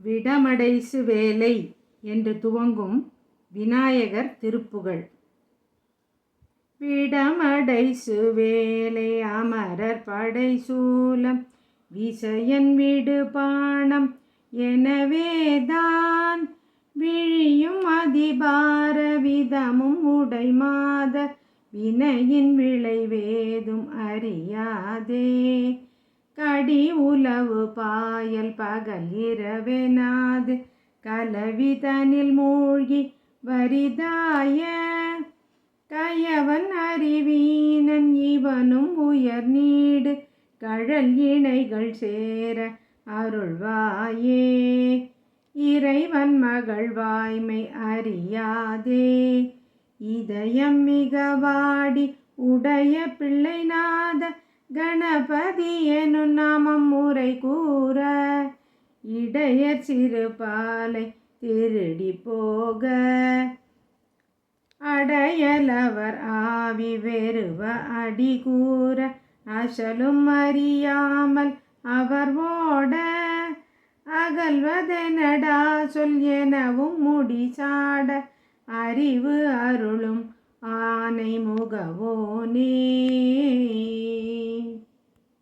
விடமடைசு வேலை என்று துவங்கும் விநாயகர் திருப்புகழ். விடமடைசு வேலை அமரர் படைசூலம் விசயன் விடு பாணம் எனவேதான் விழியும் அதிபார விதமும் உடைமாத வினையின் விளைவேதும் அறியாதே கடி உலவு பாயல் பகல் இரவெனாது கலவிதனில் மூழ்கி வரிதாய கயவன் அறிவீனன் இவனும் உயர் நீடு கழல் இணைகள் சேர அருள்வாயே இறைவன் மகள் வாய்மை அறியாதே இதயம் மிக வாடி உடைய பிள்ளைநாத கணபதி எனும் நாமம் முறை கூற இடையர் சிறு பாலை திருடி போக அடையலவர் ஆவி வெறுவ அடி கூற அசலும் அறியாமல் அவர் ஓட அகல்வதெனடா சொல் எனவும் முடி சாட அறிவு அருளும் ஆனை முகவோனே.